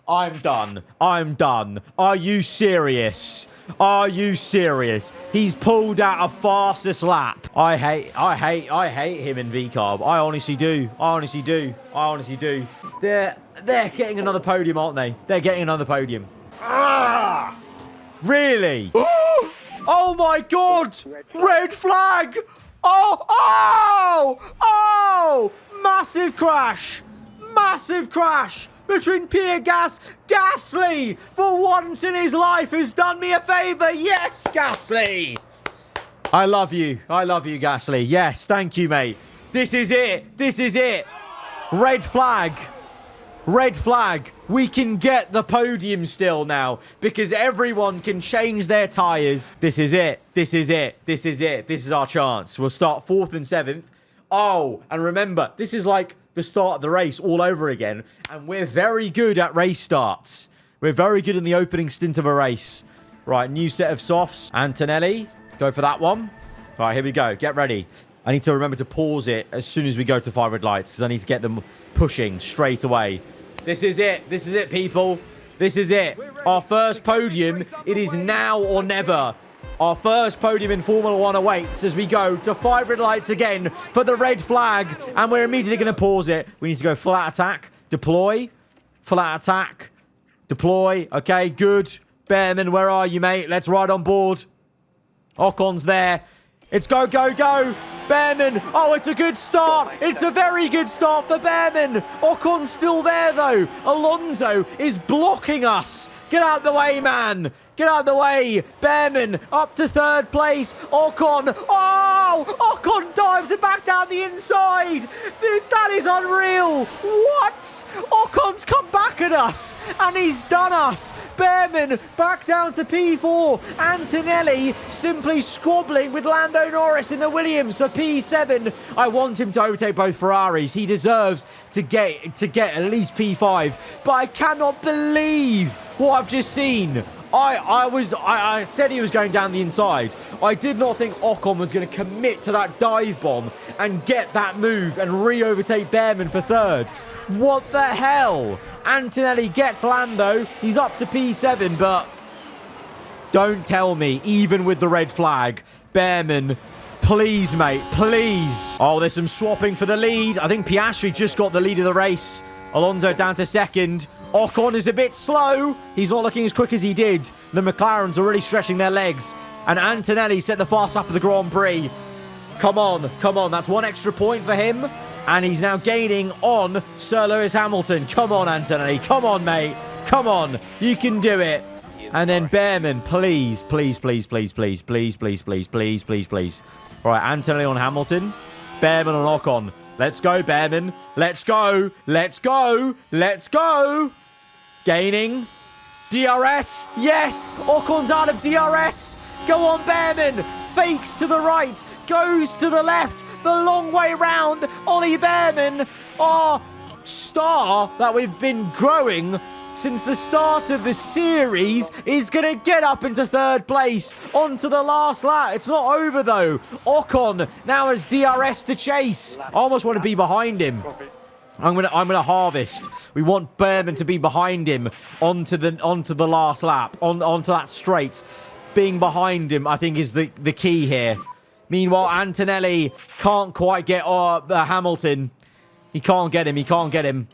I'm done. I'm done. Are you serious? Are you serious? He's pulled out a fastest lap. I hate him in VCarb. I honestly do. I honestly do. I honestly do. They're getting another podium, aren't they? They're getting another podium. Really? Oh my God! Red flag! Oh! Massive crash! Massive crash! Between Pierre Gasly, for once in his life, has done me a favour. Yes, Gasly. I love you. I love you, Gasly. Yes, thank you, mate. This is it. This is it. Red flag. Red flag. We can get the podium still now because everyone can change their tyres. This is it. This is it. This is it. This is our chance. We'll start 4th and 7th. Oh, and remember, this is like the start of the race all over again. And we're very good at race starts. We're very good in the opening stint of a race. Right, new set of softs. Antonelli, go for that one. All right, here we go. Get ready. I need to remember to pause it as soon as we go to 5 red lights because I need to get them pushing straight away. This is it. This is it, people. This is it. Our first podium. It is now or never. Our first podium in Formula 1 awaits as we go to 5 red lights again for the red flag. And we're immediately going to pause it. We need to go full out attack. Deploy. Full out attack. Deploy. Okay, good. Bearman, where are you, mate? Let's ride on board. Ocon's there. It's go, go, go. Bearman. Oh, it's a good start. It's a very good start for Bearman. Ocon's still there, though. Alonso is blocking us. Get out the way, man. Get out of the way. Bearman up to 3rd place. Ocon. Oh! Ocon dives it back down the inside. That is unreal. What? Ocon's come back at us. And he's done us. Bearman back down to P4. Antonelli simply squabbling with Lando Norris in the Williams for P7. I want him to overtake both Ferraris. He deserves to get at least P5. But I cannot believe what I've just seen. I said he was going down the inside. I did not think Ocon was going to commit to that dive bomb and get that move and re-overtake Behrman for third. What the hell? Antonelli gets Lando. He's up to P7, but don't tell me, even with the red flag, Behrman, please, mate, please. Oh, there's some swapping for the lead. I think Piastri just got the lead of the race. Alonso down to second. Ocon is a bit slow. He's not looking as quick as he did. The McLarens are really stretching their legs. And Antonelli set the fast lap of the Grand Prix. Come on, come on. That's one extra point for him. And he's now gaining on Sir Lewis Hamilton. Come on, Antonelli. Come on, mate. Come on. You can do it. And then Behrman, please, please, please, please, please, please, please, please, please, please, please. All right, Antonelli on Hamilton. Behrman on Ocon. Let's go, Behrman. Let's go. Let's go. Let's go. Gaining. DRS. Yes. Ocon's out of DRS. Go on, Behrman. Fakes to the right. Goes to the left. The long way round. Ollie Behrman, our star that we've been growing since the start of the series, is going to get up into third place onto the last lap. It's not over, though. Ocon now has DRS to chase. I almost want to be behind him. I'm gonna harvest. We want Behrman to be behind him onto the last lap, onto that straight. Being behind him, I think, is the key here. Meanwhile, Antonelli can't quite get Hamilton. He can't get him. He can't get him.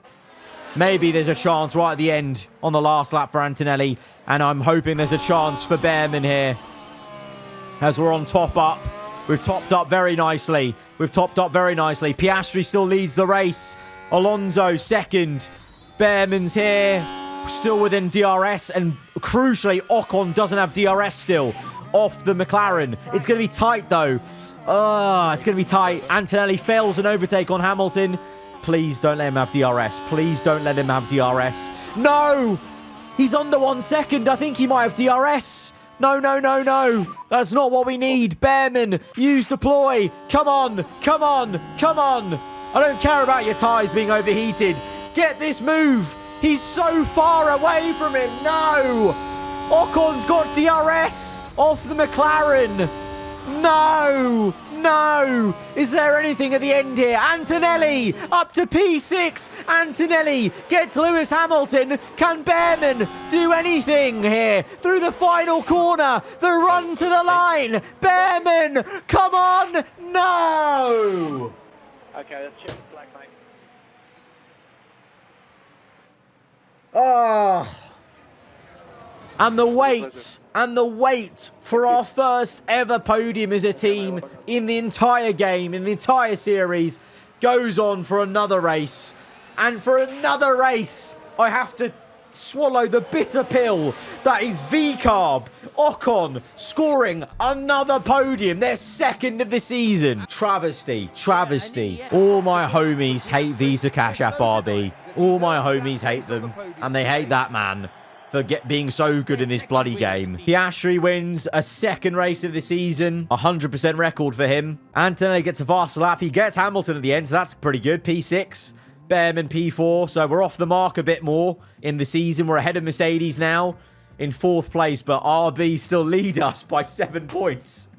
Maybe there's a chance right at the end on the last lap for Antonelli. And I'm hoping there's a chance for Behrman here. As we're on top up. We've topped up very nicely. We've topped up very nicely. Piastri still leads the race. Alonso second. Behrman's here. Still within DRS. And crucially, Ocon doesn't have DRS still. Off the McLaren. It's going to be tight, though. It's going to be tight. Antonelli fails an overtake on Hamilton. Please don't let him have DRS. Please don't let him have DRS. No! He's under 1 second. I think he might have DRS. No, no, no, no. That's not what we need. Behrman, use deploy. Come on. Come on. Come on. I don't care about your tyres being overheated. Get this move. He's so far away from him. No! Ocon's got DRS off the McLaren. No! No! Is there anything at the end here? Antonelli up to P6. Antonelli gets Lewis Hamilton. Can Behrman do anything here? Through the final corner. The run to the line. Behrman, come on! No! Okay, let's check the black, mate. Oh. And the wait for our first ever podium as a team in the entire game, in the entire series, goes on for another race. And for another race, I have to swallow the bitter pill that is V-Carb. Ocon scoring another podium, their second of the season. Travesty, travesty. All my homies hate Visa Cash App RB. All my homies hate them, and they hate that man for being so good in this bloody game. Piastri wins a second race of the season. 100% record for him. Antonelli gets a fast lap. He gets Hamilton at the end, so that's pretty good. P6. Behrman P4. So we're off the mark a bit more in the season. We're ahead of Mercedes now in 4th place, but RB still lead us by 7 points.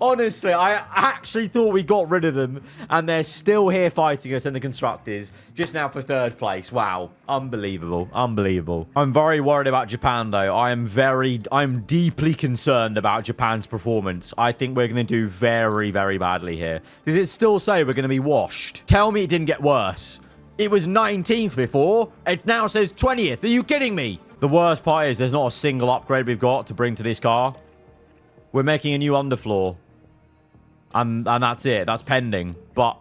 Honestly, I actually thought we got rid of them, and they're still here fighting us in the Constructors, just now for 3rd place. Wow. Unbelievable. Unbelievable. I'm very worried about Japan, though. I'm deeply concerned about Japan's performance. I think we're going to do very, very badly here. Does it still say we're going to be washed? Tell me it didn't get worse. It was 19th before. It now says 20th. Are you kidding me? The worst part is there's not a single upgrade we've got to bring to this car. We're making a new underfloor. And that's it. That's pending. But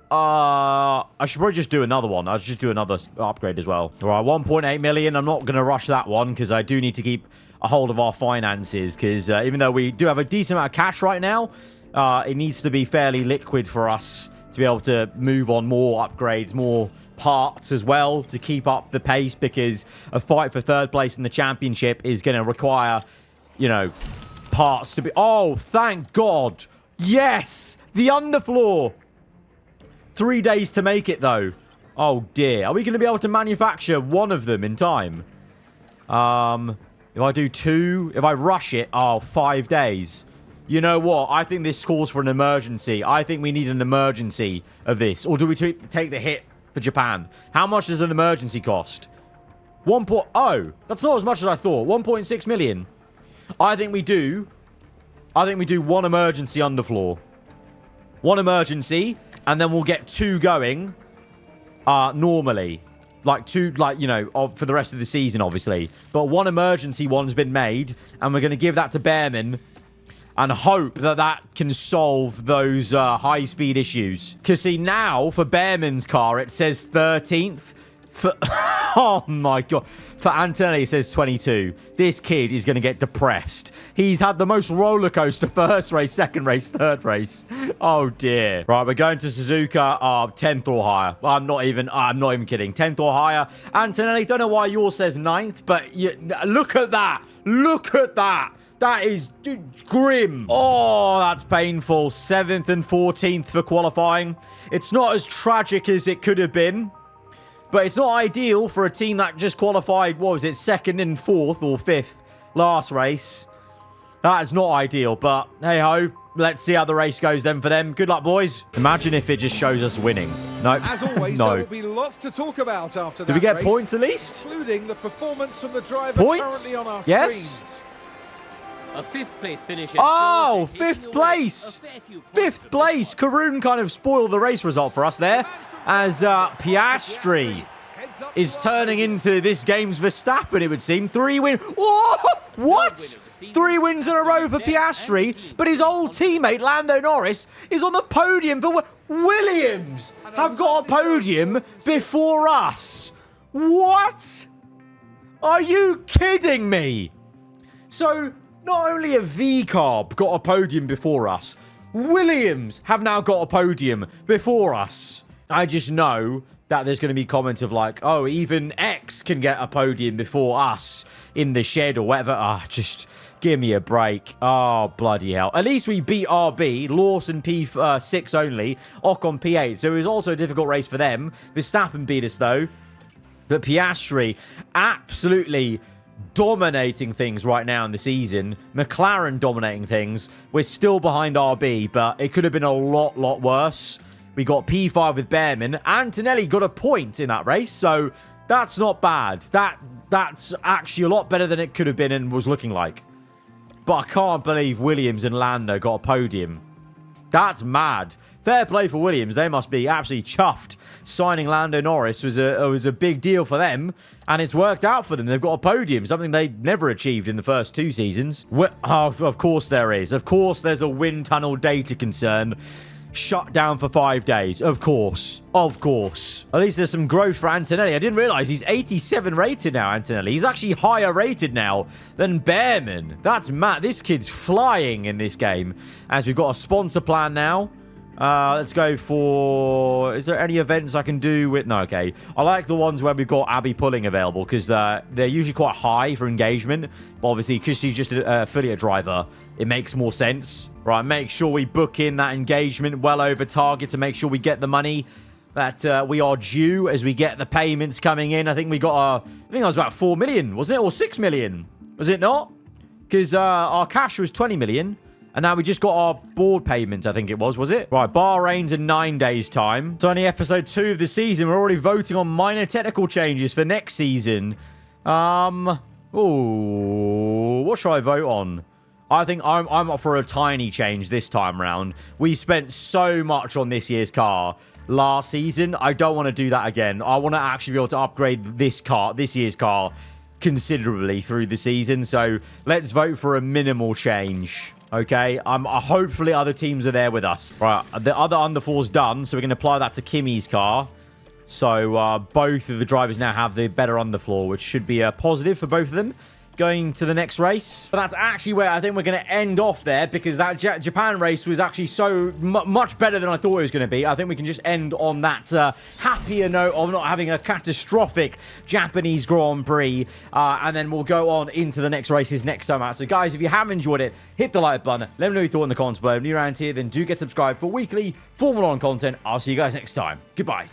I should probably just do another one. I'll just do another upgrade as well. All right, 1.8 million. I'm not going to rush that one because I do need to keep a hold of our finances. Because even though we do have a decent amount of cash right now, it needs to be fairly liquid for us to be able to move on more upgrades, more parts as well to keep up the pace, because a fight for 3rd place in the championship is going to require, you know, parts to be... Oh, thank God. Yes, the underfloor. 3 days to make it, though. Oh, dear. Are we going to be able to manufacture one of them in time? If I do 2, if I rush it, 5 days. You know what? I think this calls for an emergency. I think we need an emergency of this. Or do we take the hit for Japan? How much does an emergency cost? 1.0. That's not as much as I thought. 1.6 million. I think we do 1 emergency underfloor. 1 emergency, and then we'll get 2 going normally. Like 2, like, you know, for the rest of the season, obviously. But 1 emergency one's been made, and we're going to give that to Bearman and hope that that can solve those high-speed issues. Because, see, now, for Bearman's car, it says 13th. Oh, my God. For Antonelli, it says 22. This kid is going to get depressed. He's had the most roller coaster first race, second race, third race. Oh, dear. Right, we're going to Suzuka, 10th or higher. I'm not even kidding. 10th or higher. Antonelli, don't know why yours says 9th, but look at that. Look at that. That is grim. Oh, that's painful. 7th and 14th for qualifying. It's not as tragic as it could have been, but it's not ideal for a team that just qualified, what was it, 2nd and 4th or 5th last race. That is not ideal, but hey-ho. Let's see how the race goes then for them. Good luck, boys. Imagine if it just shows us winning. No. As always, no. there will be lots to talk about after that Did we get race, points at least? including the performance from the driver Points? currently on our Yes. screens. A 5th place finish. Oh, 5th place. 5th place. Karun kind of spoiled the race result for us there, as Piastri is turning into this game's Verstappen, it would seem. 3 wins. Oh, what? 3 wins in a row for Piastri, but his old teammate, Lando Norris, is on the podium for Williams. Have got a podium before us. What? Are you kidding me? So, not only have V-Carb got a podium before us, Williams have now got a podium before us. I just know that there's going to be comments of like, oh, even X can get a podium before us in the shed or whatever. Just give me a break. Oh, bloody hell. At least we beat RB, Lawson P6 only, Ocon P8. So it was also a difficult race for them. Verstappen beat us though. But Piastri absolutely dominating things right now in the season. McLaren dominating things. We're still behind RB, but it could have been a lot worse. We got P5 with Bearman. Antonelli got a point in that race, so that's not bad. That's actually a lot better than it could have been and was looking like. But I can't believe Williams and Lando got a podium. That's mad. Fair play for Williams. They must be absolutely chuffed. Signing Lando Norris was a big deal for them, and it's worked out for them. They've got a podium, something they never achieved in the first 2 seasons. Of course there is. Of course there's a wind tunnel data concern. Shut down for 5 days. Of course. Of course. At least there's some growth for Antonelli. I didn't realize he's 87 rated now, Antonelli. He's actually higher rated now than Bearman. That's mad. This kid's flying in this game. As we've got a sponsor plan now. Let's go for... Is there any events I can do with... No, okay. I like the ones where we've got Abby Pulling available because they're usually quite high for engagement. But obviously, because she's just an affiliate driver, it makes more sense. Right, make sure we book in that engagement well over target to make sure we get the money that we are due as we get the payments coming in. I think we got I think it was about 4 million, wasn't it? Or 6 million. Was it not? Because our cash was 20 million. And now we just got our board payment, I think it was it? Right, Bahrain's in 9 days' time. So only episode 2 of the season. We're already voting on minor technical changes for next season. What should I vote on? I think I'm up for a tiny change this time round. We spent so much on this year's car last season. I don't want to do that again. I want to actually be able to upgrade this year's car, considerably through the season. So let's vote for a minimal change. Okay, hopefully other teams are there with us. Right, the other underfour's done, so we're going to apply that to Kimmy's car. So both of the drivers now have the better underfloor, which should be a positive for both of them going to the next race. But that's actually where I think we're going to end off there, because that Japan race was actually so much better than I thought it was going to be. I think we can just end on that happier note of not having a catastrophic Japanese Grand Prix, and then we'll go on into the next races next time out. So guys, if you have enjoyed it, hit the like button, let me know what you thought in the comments below. If you're new around here, then do get subscribed for weekly Formula 1 content. I'll see you guys next time. Goodbye.